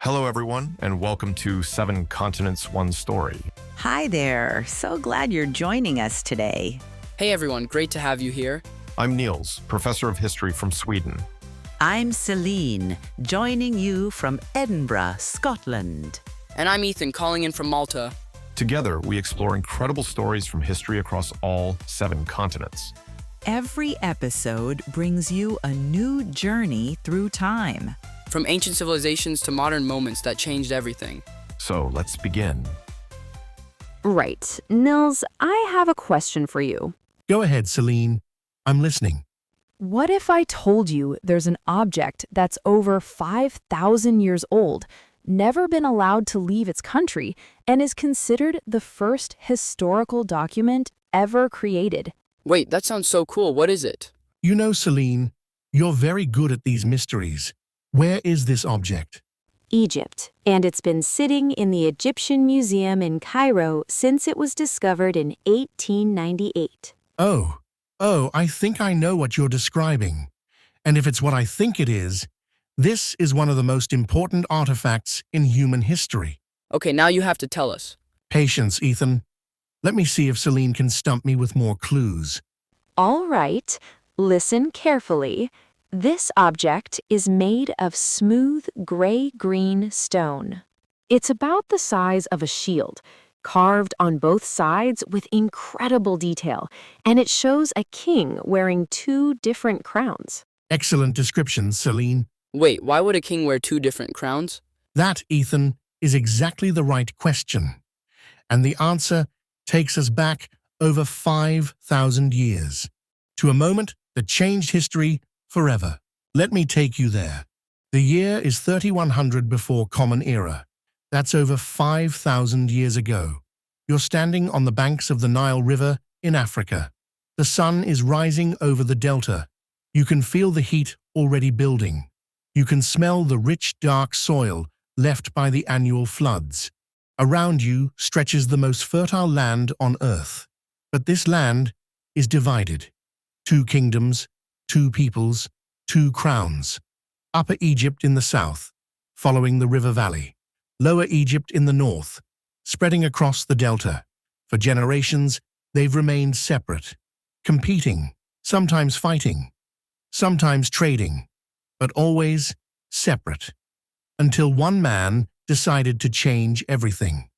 Hello, everyone, and welcome to Seven Continents, One Story. Hi there. So glad you're joining us today. Hey everyone, great to have you here. I'm Niels, professor of history from Sweden. I'm Celine, joining you from Edinburgh, Scotland. And I'm Ethan, calling in from Malta. Together, we explore incredible stories from history across all 7 continents. Every episode brings you a new journey through time. From ancient civilizations to modern moments that changed everything. So let's begin. Right. Nils, I have a question for you. Go ahead, Celine. I'm listening. What if I told you there's an object that's over 5,000 years old, never been allowed to leave its country, and is considered the first historical document ever created? Wait, that sounds so cool. What is it? You know, Celine, you're very good at these mysteries. Where is this object? Egypt, and it's been sitting in the Egyptian Museum in Cairo since it was discovered in 1898. Oh, I think I know what you're describing. And if it's what I think it is, this is one of the most important artifacts in human history. Okay, now you have to tell us. Patience, Ethan. Let me see if Celine can stump me with more clues. All right, listen carefully. This object is made of smooth gray-green stone. It's about the size of a shield, carved on both sides with incredible detail, and it shows a king wearing 2 different crowns. Excellent description, Celine. Wait, why would a king wear 2 different crowns? That, Ethan, is exactly the right question. And the answer takes us back over 5,000 years, to a moment that changed history forever. Let me take you there. The year is 3100 before Common Era. That's over 5,000 years ago. You're standing on the banks of the Nile River in Africa. The sun is rising over the delta. You can feel the heat already building. You can smell the rich, dark soil left by the annual floods. Around you stretches the most fertile land on Earth. But this land is divided. 2 kingdoms, 2 peoples, 2 crowns. Upper Egypt in the south, following the river valley. Lower Egypt in the north, spreading across the delta. For generations, they've remained separate, competing, sometimes fighting, sometimes trading, but always separate. Until one man decided to change everything.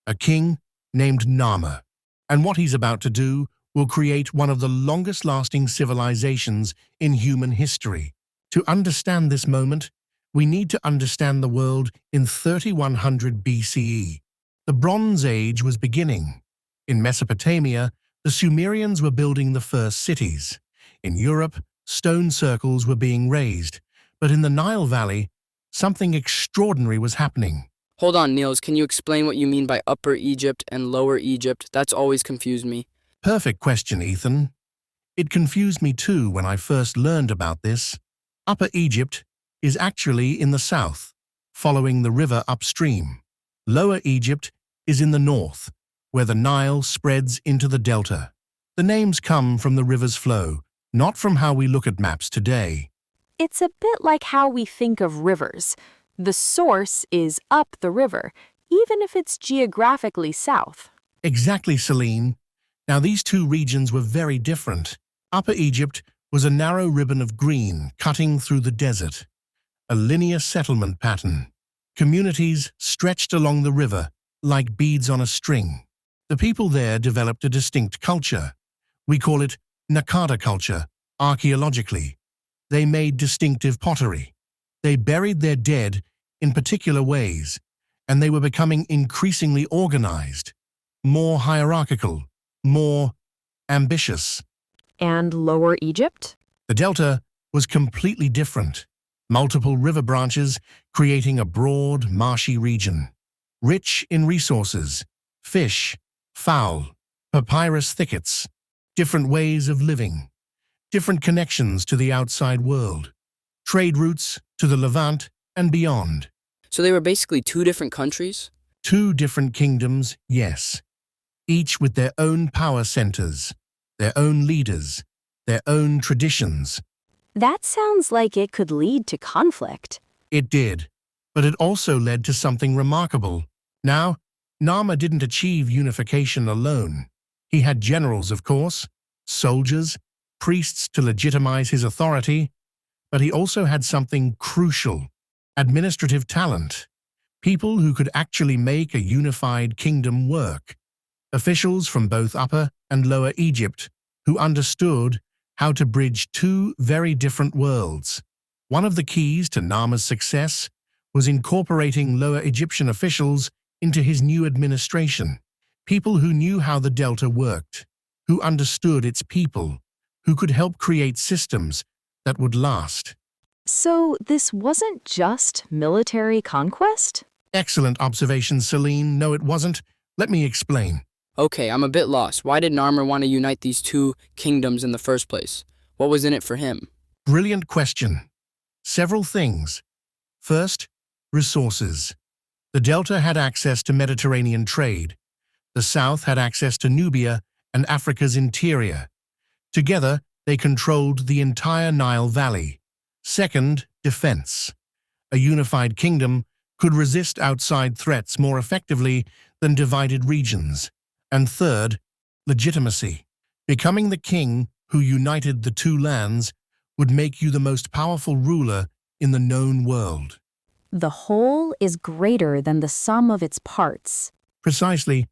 A king named Narmer. And what he's about to do will create one of the longest-lasting civilizations in human history. To understand this moment, we need to understand the world in 3100 BCE. The Bronze Age was beginning. In Mesopotamia, the Sumerians were building the first cities. In Europe, stone circles were being raised. But in the Nile Valley, something extraordinary was happening. Hold on, Niels, can you explain what you mean by Upper Egypt and Lower Egypt? That's always confused me. Perfect question, Ethan. It confused me too when I first learned about this. Upper Egypt is actually in the south, following the river upstream. Lower Egypt is in the north, where the Nile spreads into the delta. The names come from the river's flow, not from how we look at maps today. It's a bit like how we think of rivers. The source is up the river, even if it's geographically south. Exactly, Celine. Now, these 2 regions were very different. Upper Egypt was a narrow ribbon of green cutting through the desert, a linear settlement pattern. Communities stretched along the river like beads on a string. The people there developed a distinct culture. We call it Nakada culture, archaeologically. They made distinctive pottery. They buried their dead in particular ways, and they were becoming increasingly organized, more hierarchical, more ambitious. And Lower Egypt? The delta was completely different. Multiple river branches creating a broad, marshy region. Rich in resources, fish, fowl, papyrus thickets, different ways of living, different connections to the outside world, trade routes to the Levant and beyond. So they were basically 2 different countries? 2 different kingdoms, yes. Each with their own power centers, their own leaders, their own traditions. That sounds like it could lead to conflict. It did, But it also led to something remarkable. Now, Narmer didn't achieve unification alone. He had generals, of course, soldiers, priests to legitimize his authority, but he also had something crucial: administrative talent. People who could actually make a unified kingdom work. Officials from both Upper and Lower Egypt who understood how to bridge two very different worlds. One of the keys to Narmer's success was incorporating Lower Egyptian officials into his new administration. People who knew how the Delta worked, who understood its people, who could help create systems that would last. So this wasn't just military conquest? Excellent observation, Celine. No, it wasn't. Let me explain. Okay, I'm a bit lost. Why did Narmer want to unite these two kingdoms in the first place? What was in it for him? Brilliant question. Several things. First, resources. The Delta had access to Mediterranean trade. The South had access to Nubia and Africa's interior. Together, they controlled the entire Nile Valley. Second, defense. A unified kingdom could resist outside threats more effectively than divided regions. And third, legitimacy. Becoming the king who united the two lands would make you the most powerful ruler in the known world. The whole is greater than the sum of its parts. Precisely.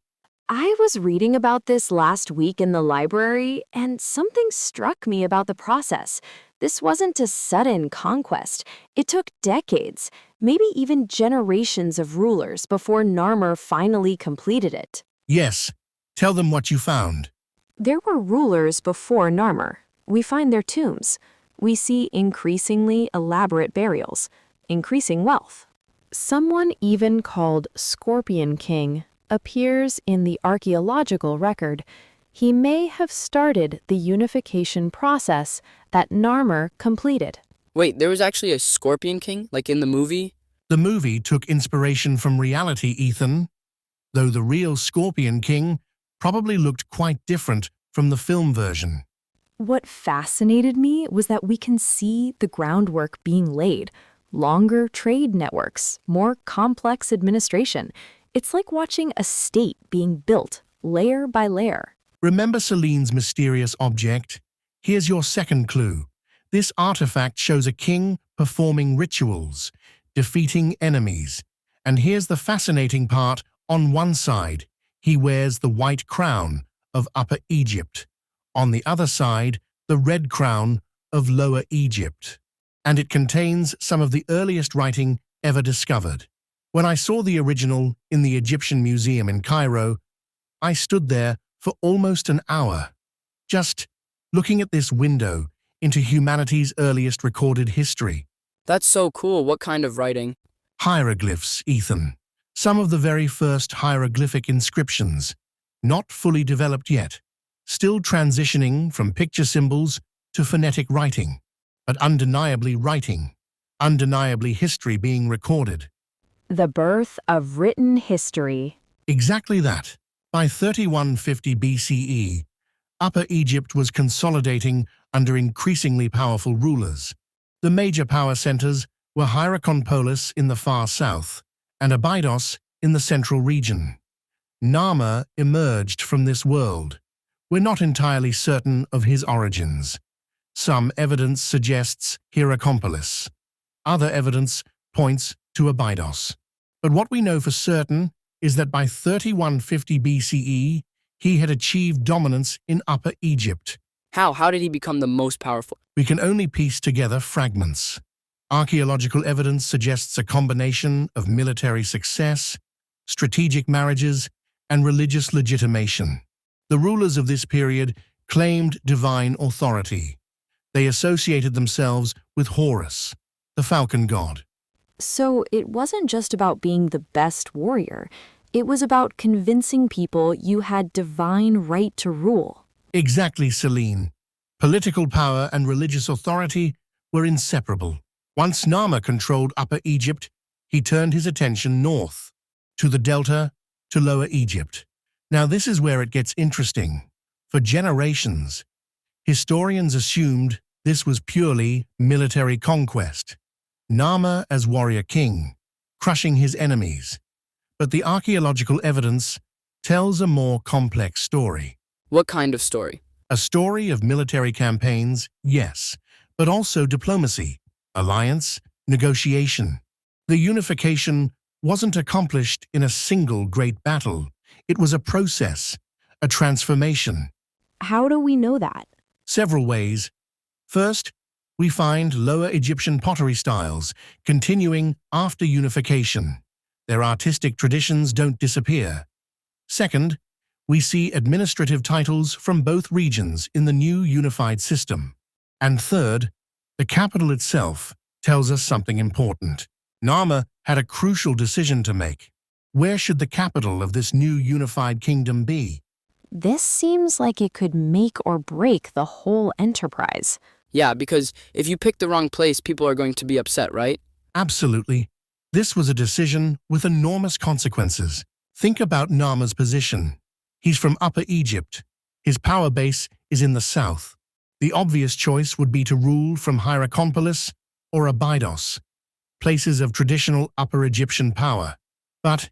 I was reading about this last week in the library, and something struck me about the process. This wasn't a sudden conquest. It took decades, maybe even generations of rulers before Narmer finally completed it. Yes. Tell them what you found. There were rulers before Narmer. We find their tombs. We see increasingly elaborate burials, increasing wealth. Someone even called Scorpion King appears in the archaeological record. He may have started the unification process that Narmer completed. Wait, there was actually a Scorpion King, like in the movie? The movie took inspiration from reality, Ethan, though the real Scorpion King probably looked quite different from the film version. What fascinated me was that we can see the groundwork being laid. Longer trade networks, more complex administration. It's like watching a state being built, layer by layer. Remember Celine's mysterious object? Here's your second clue. This artifact shows a king performing rituals, defeating enemies. And here's the fascinating part. On one side, he wears the white crown of Upper Egypt. On the other side, the red crown of Lower Egypt. And it contains some of the earliest writing ever discovered. When I saw the original in the Egyptian Museum in Cairo, I stood there for almost an hour, just looking at this window into humanity's earliest recorded history. That's so cool. What kind of writing? Hieroglyphs, Ethan. Some of the very first hieroglyphic inscriptions, not fully developed yet, still transitioning from picture symbols to phonetic writing, but undeniably writing, undeniably history being recorded. The birth of written history. Exactly that. By 3150 BCE, Upper Egypt was consolidating under increasingly powerful rulers. The major power centers were Hierakonpolis in the far south and Abydos in the central region. Narmer emerged from this world. We're not entirely certain of his origins. Some evidence suggests Hierakonpolis. Other evidence points to Abydos. But what we know for certain is that by 3150 BCE, he had achieved dominance in Upper Egypt. How? How did he become the most powerful? We can only piece together fragments. Archaeological evidence suggests a combination of military success, strategic marriages, and religious legitimation. The rulers of this period claimed divine authority. They associated themselves with Horus, the falcon god. So it wasn't just about being the best warrior. It was about convincing people you had divine right to rule. Exactly, Celine. Political power and religious authority were inseparable. Once Narmer controlled Upper Egypt, he turned his attention north, to the Delta, to Lower Egypt. Now this is where it gets interesting. For generations, historians assumed this was purely military conquest. Narmer as warrior king, crushing his enemies. But the archaeological evidence tells a more complex story. What kind of story? A story of military campaigns, yes, but also diplomacy, alliance, negotiation. The unification wasn't accomplished in a single great battle. It was a process, a transformation. How do we know that? Several ways. First, we find Lower Egyptian pottery styles continuing after unification. Their artistic traditions don't disappear. Second, we see administrative titles from both regions in the new unified system. And third, the capital itself tells us something important. Narmer had a crucial decision to make. Where should the capital of this new unified kingdom be? This seems like it could make or break the whole enterprise. Yeah, because if you pick the wrong place, people are going to be upset, right? Absolutely. This was a decision with enormous consequences. Think about Narmer's position. He's from Upper Egypt. His power base is in the south. The obvious choice would be to rule from Hierakonpolis or Abydos, places of traditional Upper Egyptian power. But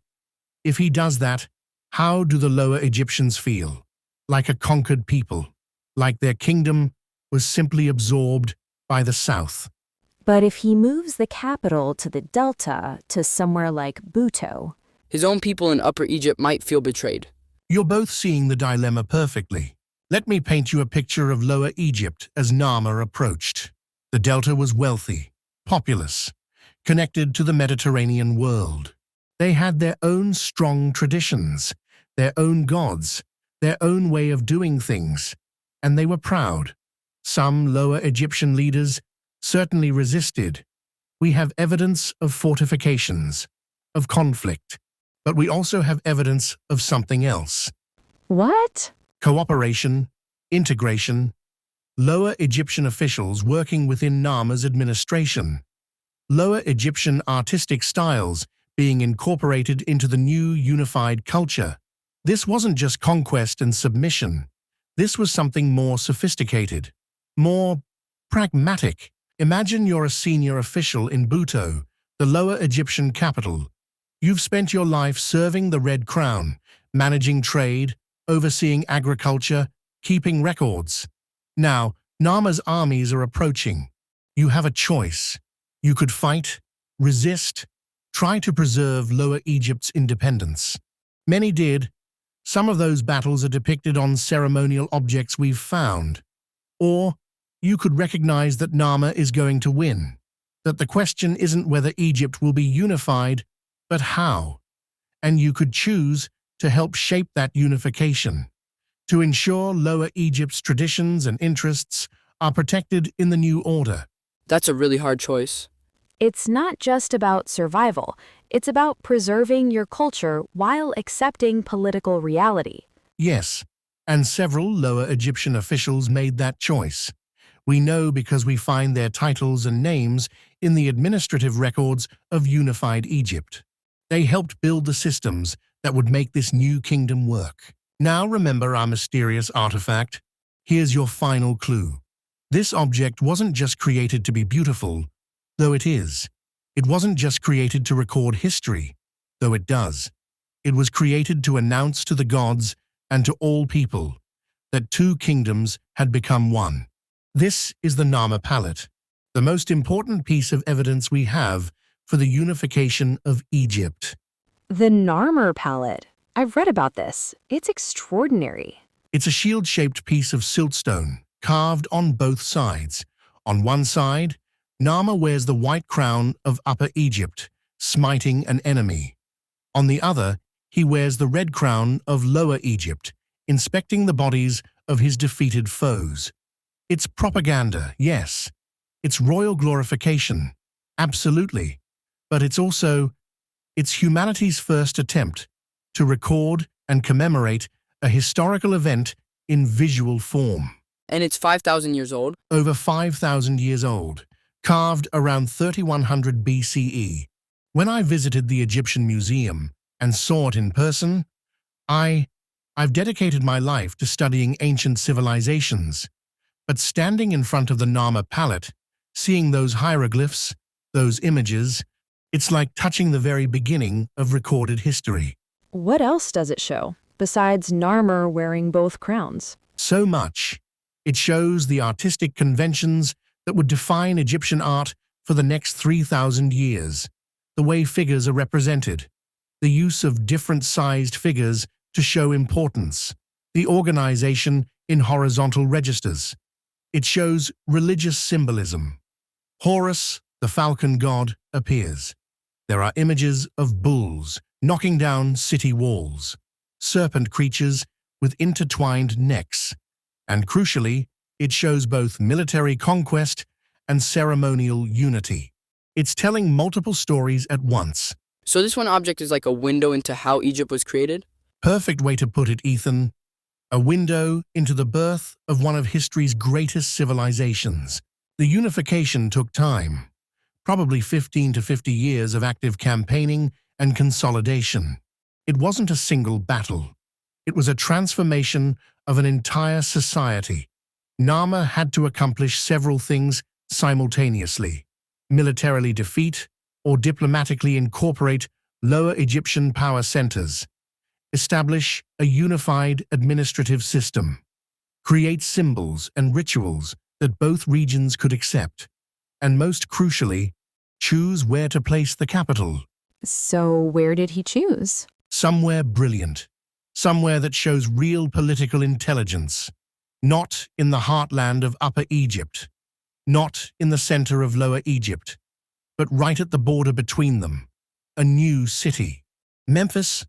if he does that, how do the Lower Egyptians feel? Like a conquered people, like their kingdom was simply absorbed by the south. But if he moves the capital to the delta, to somewhere like Buto, His own people in Upper Egypt might feel betrayed. You're both seeing the dilemma perfectly. Let me paint you a picture of Lower Egypt as Narmer approached. The delta was wealthy, populous, connected to the Mediterranean world. They had their own strong traditions, their own gods, their own way of doing things, and they were proud. Some Lower Egyptian leaders certainly resisted. We have evidence of fortifications, of conflict, but we also have evidence of something else. what? Cooperation, integration, Lower Egyptian officials working within Narmer's administration, Lower Egyptian artistic styles being incorporated into the new unified culture. This wasn't just conquest and submission. This was something more sophisticated, more pragmatic. Imagine you're a senior official in Buto, the Lower Egyptian capital. You've spent your life serving the Red Crown, managing trade, overseeing agriculture, keeping records. Now, Narmer's armies are approaching. You have a choice. You could fight, resist, try to preserve Lower Egypt's independence. Many did. Some of those battles are depicted on ceremonial objects we've found. Or you could recognize that Narmer is going to win, that the question isn't whether Egypt will be unified, but how. And you could choose to help shape that unification, to ensure Lower Egypt's traditions and interests are protected in the new order. That's a really hard choice. It's not just about survival. It's about preserving your culture while accepting political reality. Yes, and several Lower Egyptian officials made that choice. We know because we find their titles and names in the administrative records of unified Egypt. They helped build the systems that would make this new kingdom work. Now remember our mysterious artifact? Here's your final clue. This object wasn't just created to be beautiful, though it is. It wasn't just created to record history, though it does. It was created to announce to the gods and to all people that two kingdoms had become one. This is the Narmer palette, the most important piece of evidence we have for the unification of Egypt. The Narmer palette. I've read about this. It's extraordinary. It's a shield-shaped piece of siltstone, carved on both sides. On one side, Narmer wears the white crown of Upper Egypt, smiting an enemy. On the other, he wears the red crown of Lower Egypt, inspecting the bodies of his defeated foes. It's propaganda, yes. It's royal glorification, absolutely. But it's humanity's first attempt to record and commemorate a historical event in visual form. And it's 5,000 years old? Over 5,000 years old, carved around 3100 BCE. When I visited the Egyptian Museum and saw it in person, I've dedicated my life to studying ancient civilizations. But standing in front of the Narmer palette, seeing those hieroglyphs, those images, It's like touching the very beginning of recorded history. What else does it show, besides Narmer wearing both crowns? So much. It shows the artistic conventions that would define Egyptian art for the next 3,000 years, the way figures are represented, the use of different-sized figures to show importance, the organization in horizontal registers. It shows religious symbolism. Horus, the falcon god, appears. There are images of bulls knocking down city walls, serpent creatures with intertwined necks, and crucially, it shows both military conquest and ceremonial unity. It's telling multiple stories at once. So this one object is like a window into how Egypt was created? Perfect way to put it, Ethan. A window into the birth of one of history's greatest civilizations. The unification took time, probably 15 to 50 years of active campaigning and consolidation. It wasn't a single battle. It was a transformation of an entire society. Narmer had to accomplish several things simultaneously: militarily defeat or diplomatically incorporate Lower Egyptian power centers, establish a unified administrative system, create symbols and rituals that both regions could accept, and most crucially, choose where to place the capital. So where did he choose? Somewhere brilliant, somewhere that shows real political intelligence, not in the heartland of Upper Egypt, not in the center of Lower Egypt, but right at the border between them, a new city. Memphis.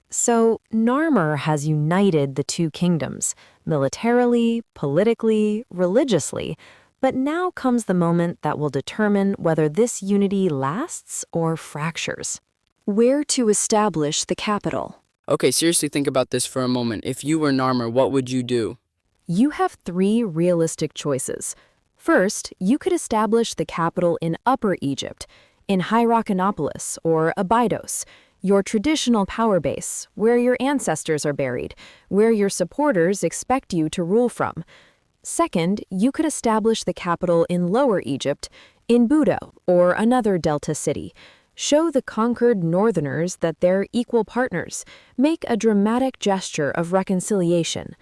So Narmer has united the two kingdoms, militarily, politically, religiously, but now comes the moment that will determine whether this unity lasts or fractures. Where to establish the capital? Okay, seriously think about this for a moment. If you were Narmer, what would you do? You have three realistic choices. First, you could establish the capital in Upper Egypt, in Hieroglyphs or Abydos, your traditional power base, where your ancestors are buried, where your supporters expect you to rule from. Second, you could establish the capital in Lower Egypt, in Budo or another delta city. Show the conquered northerners that they're equal partners. Make a dramatic gesture of reconciliation.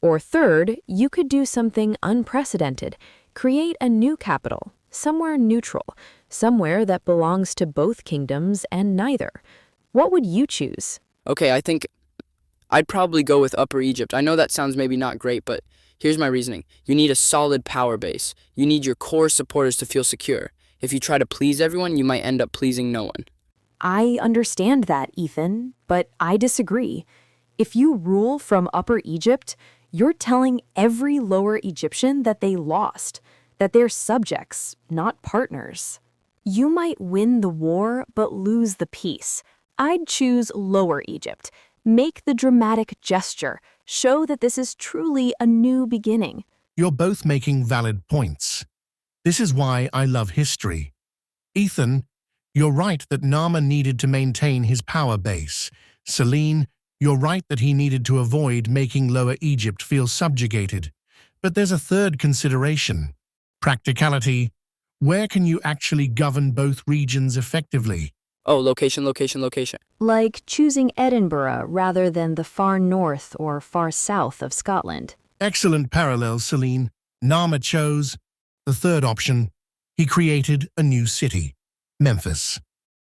Or third, you could do something unprecedented. Create a new capital, somewhere neutral, somewhere that belongs to both kingdoms and neither. What would you choose? Okay, I think I'd probably go with Upper Egypt. I know that sounds maybe not great, but here's my reasoning. You need a solid power base. You need your core supporters to feel secure. If you try to please everyone, you might end up pleasing no one. I understand that, Ethan, but I disagree. If you rule from Upper Egypt, you're telling every Lower Egyptian that they lost, that they're subjects, not partners. You might win the war, but lose the peace. I'd choose Lower Egypt. Make the dramatic gesture. Show that this is truly a new beginning. You're both making valid points. This is why I love history. Ethan, you're right that Narmer needed to maintain his power base. Celine, you're right that he needed to avoid making Lower Egypt feel subjugated. But there's a third consideration: practicality. Where can you actually govern both regions effectively? Oh, location, location, location. Like choosing Edinburgh rather than the far north or far south of Scotland. Excellent parallel, Celine. Narmer chose the third option. He created a new city, Memphis,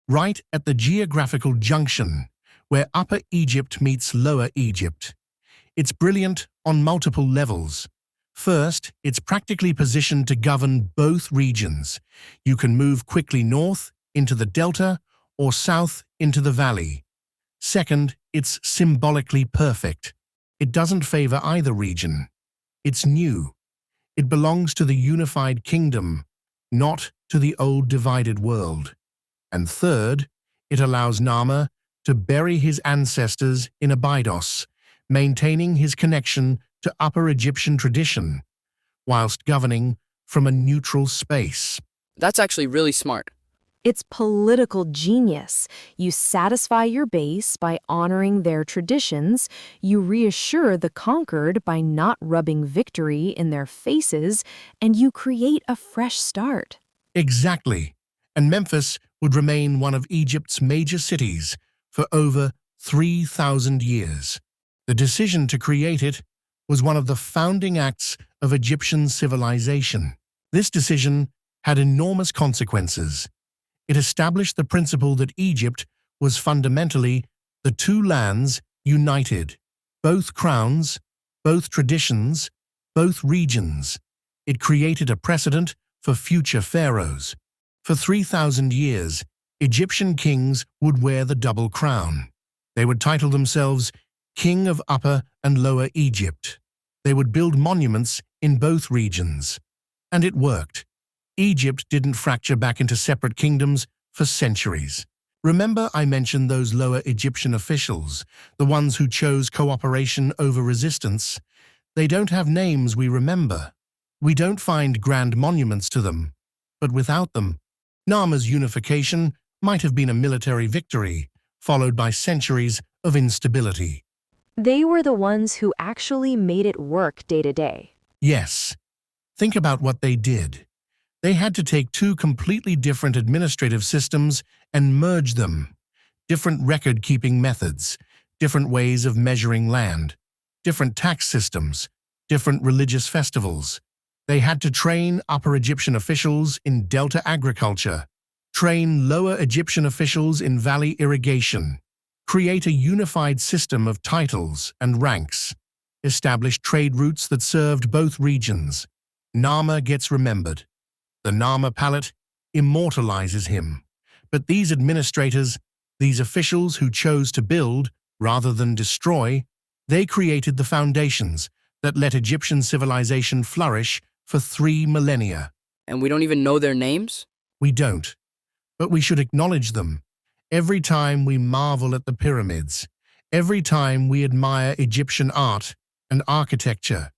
right at the geographical junction where Upper Egypt meets Lower Egypt. It's brilliant on multiple levels. First, it's practically positioned to govern both regions. You can move quickly north into the delta or south into the valley. Second, it's symbolically perfect. It doesn't favor either region. It's new. It belongs to the unified kingdom, not to the old divided world. And third, it allows Narmer to bury his ancestors in Abydos, maintaining his connection to Upper Egyptian tradition, whilst governing from a neutral space. That's actually really smart. It's political genius. You satisfy your base by honoring their traditions. You reassure the conquered by not rubbing victory in their faces, and you create a fresh start. Exactly. And Memphis would remain one of Egypt's major cities for over 3,000 years. The decision to create it was one of the founding acts of Egyptian civilization. This decision had enormous consequences. It established the principle that Egypt was fundamentally the two lands united, both crowns, both traditions, both regions. It created a precedent for future pharaohs. For 3,000 years, Egyptian kings would wear the double crown. They would title themselves King of Upper and Lower Egypt. They would build monuments in both regions. And it worked. Egypt didn't fracture back into separate kingdoms for centuries. Remember I mentioned those lower Egyptian officials, the ones who chose cooperation over resistance? They don't have names we remember. We don't find grand monuments to them. But without them, Narmer's unification might have been a military victory, followed by centuries of instability. They were the ones who actually made it work day to day. Yes. Think about what they did. They had to take two completely different administrative systems and merge them. Different record-keeping methods, different ways of measuring land, different tax systems, different religious festivals. They had to train Upper Egyptian officials in delta agriculture, train Lower Egyptian officials in valley irrigation, create a unified system of titles and ranks, establish trade routes that served both regions. Narmer gets remembered. The Narmer palette immortalizes him. But these administrators, these officials who chose to build rather than destroy, they created the foundations that let Egyptian civilization flourish for 3 millennia. And we don't even know their names? We don't, but we should acknowledge them. Every time we marvel at the pyramids, every time we admire Egyptian art and architecture,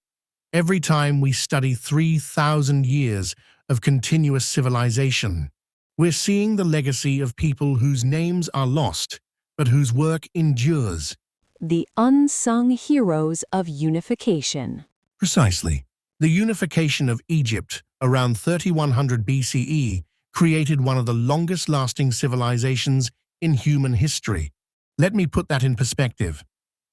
every time we study 3,000 years of continuous civilization, we're seeing the legacy of people whose names are lost, but whose work endures. The unsung heroes of unification. Precisely. The unification of Egypt around 3100 BCE created one of the longest-lasting civilizations in human history. Let me put that in perspective.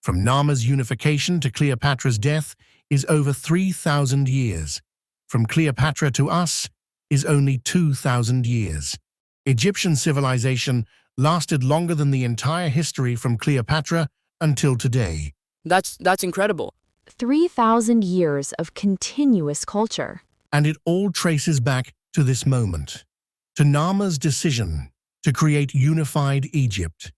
From Narmer's unification to Cleopatra's death is over 3,000 years. From Cleopatra to us is only 2,000 years. Egyptian civilization lasted longer than the entire history from Cleopatra until today. That's incredible. 3,000 years of continuous culture. And it all traces back to this moment, to Narmer's decision to create unified Egypt,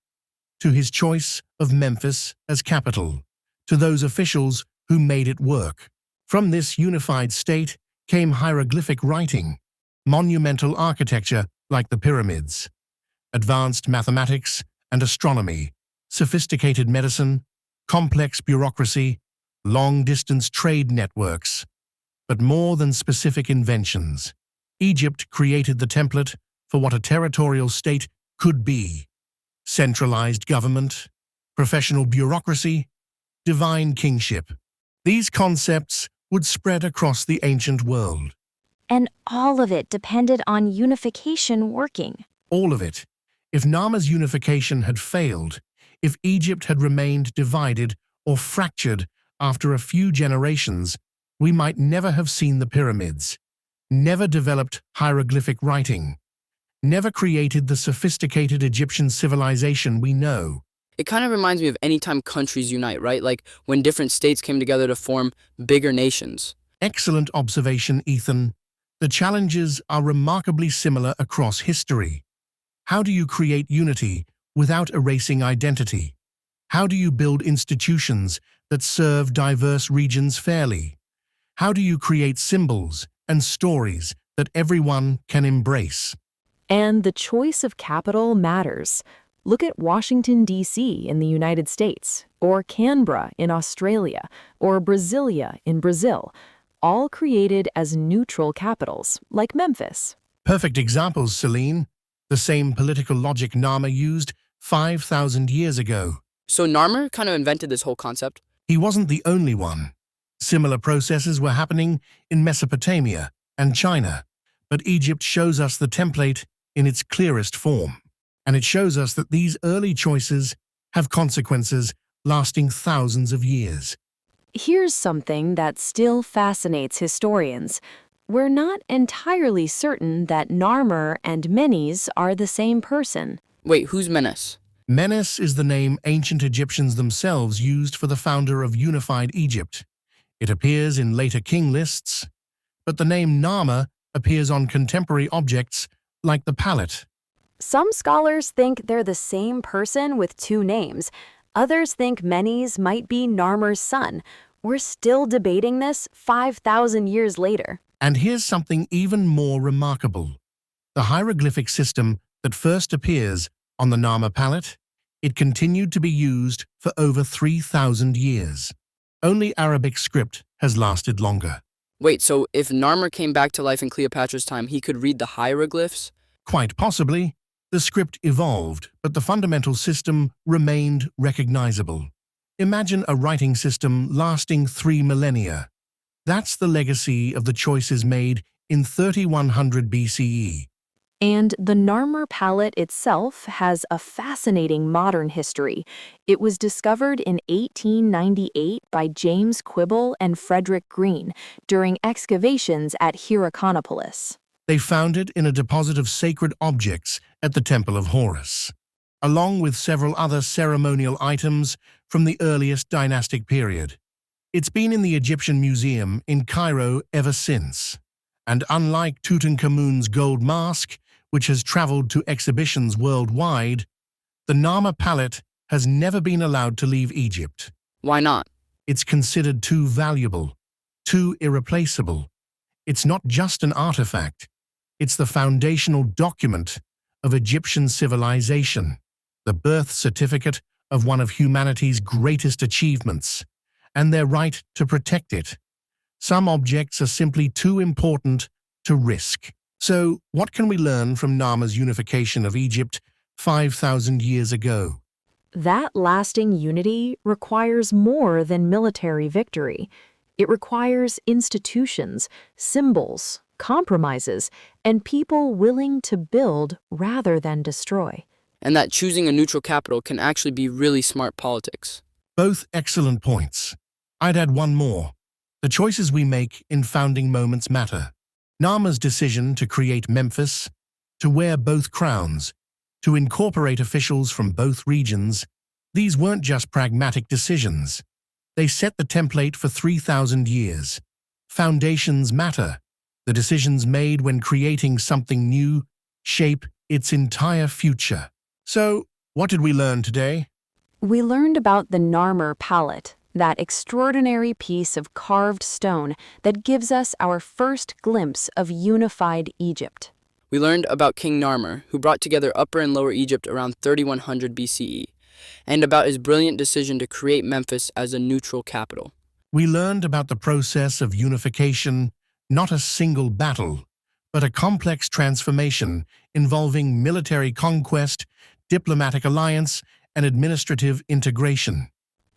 to his choice of Memphis as capital, to those officials who made it work. From this unified state came hieroglyphic writing, monumental architecture like the pyramids, advanced mathematics and astronomy, sophisticated medicine, complex bureaucracy, long-distance trade networks. But more than specific inventions, Egypt created the template for what a territorial state could be: centralized government, professional bureaucracy, divine kingship. These concepts would spread across the ancient world. And all of it depended on unification working. All of it. If Narmer's unification had failed, if Egypt had remained divided or fractured after a few generations, we might never have seen the pyramids, never developed hieroglyphic writing, never created the sophisticated Egyptian civilization we know. It kind of reminds me of any time countries unite, right? Like when different states came together to form bigger nations. Excellent observation, Ethan. The challenges are remarkably similar across history. How do you create unity without erasing identity? How do you build institutions that serve diverse regions fairly? How do you create symbols and stories that everyone can embrace? And the choice of capital matters. Look at Washington, D.C. in the United States, or Canberra in Australia, or Brasilia in Brazil, all created as neutral capitals, like Memphis. Perfect examples, Celine. The same political logic Narmer used 5,000 years ago. So Narmer kind of invented this whole concept? He wasn't the only one. Similar processes were happening in Mesopotamia and China, but Egypt shows us the template in its clearest form. And it shows us that these early choices have consequences lasting thousands of years. Here's something that still fascinates historians. We're not entirely certain that Narmer and Menes are the same person. Wait, who's Menes? Menes is the name ancient Egyptians themselves used for the founder of unified Egypt. It appears in later king lists, but the name Narmer appears on contemporary objects like the palette. Some scholars think they're the same person with two names. Others think Menes might be Narmer's son. We're still debating this 5,000 years later. And here's something even more remarkable. The hieroglyphic system that first appears on the Narmer palette, it continued to be used for over 3,000 years. Only Arabic script has lasted longer. Wait, so if Narmer came back to life in Cleopatra's time, he could read the hieroglyphs? Quite possibly, the script evolved, but the fundamental system remained recognizable. Imagine a writing system lasting 3 millennia. That's the legacy of the choices made in 3100 BCE. And the Narmer palette itself has a fascinating modern history. It was discovered in 1898 by James Quibble and Frederick Green during excavations at Hyrcanopolis. They found it in a deposit of sacred objects at the Temple of Horus, along with several other ceremonial items from the earliest dynastic period. It's been in the Egyptian Museum in Cairo ever since. And unlike Tutankhamun's gold mask, which has traveled to exhibitions worldwide, the Narmer palette has never been allowed to leave Egypt. Why not? It's considered too valuable, too irreplaceable. It's not just an artifact. It's the foundational document of Egyptian civilization, the birth certificate of one of humanity's greatest achievements, and their right to protect it. Some objects are simply too important to risk. So, what can we learn from Narmer's unification of Egypt 5,000 years ago? That lasting unity requires more than military victory. It requires institutions, symbols, compromises, and people willing to build rather than destroy. And that choosing a neutral capital can actually be really smart politics. Both excellent points. I'd add one more. The choices we make in founding moments matter. Narmer's decision to create Memphis, to wear both crowns, to incorporate officials from both regions, these weren't just pragmatic decisions. They set the template for 3,000 years. Foundations matter. The decisions made when creating something new shape its entire future. So, what did we learn today? We learned about the Narmer palette, that extraordinary piece of carved stone that gives us our first glimpse of unified Egypt. We learned about King Narmer, who brought together Upper and Lower Egypt around 3100 BCE, and about his brilliant decision to create Memphis as a neutral capital. We learned about the process of unification, not a single battle, but a complex transformation involving military conquest, diplomatic alliance, and administrative integration.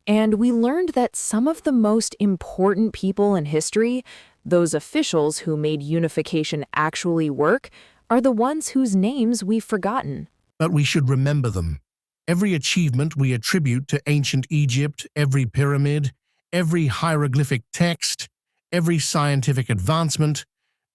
And we learned that some of the most important people in history, those officials who made unification actually work, are the ones whose names we've forgotten. But we should remember them. Every achievement we attribute to ancient Egypt, every pyramid, every hieroglyphic text, every scientific advancement,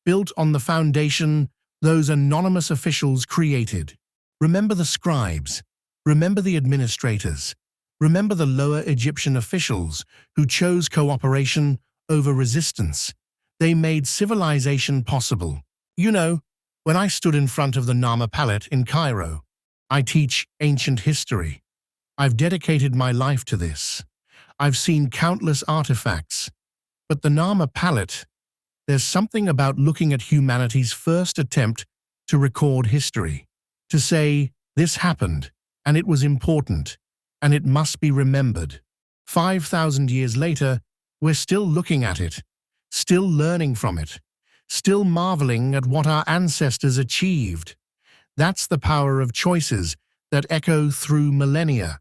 built on the foundation those anonymous officials created. Remember the scribes. Remember the administrators. Remember the lower Egyptian officials who chose cooperation over resistance. They made civilization possible. You know, when I stood in front of the Narmer palette in Cairo, I teach ancient history. I've dedicated my life to this. I've seen countless artifacts. But the Narmer palette, there's something about looking at humanity's first attempt to record history, to say, this happened, and it was important, and it must be remembered. 5,000 years later, we're still looking at it, still learning from it, still marveling at what our ancestors achieved. That's the power of choices that echo through millennia.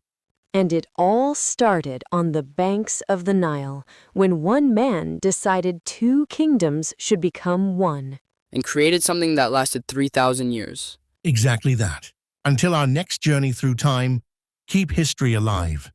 And it all started on the banks of the Nile, when one man decided two kingdoms should become one. And created something that lasted 3,000 years. Exactly that. Until our next journey through time, keep history alive.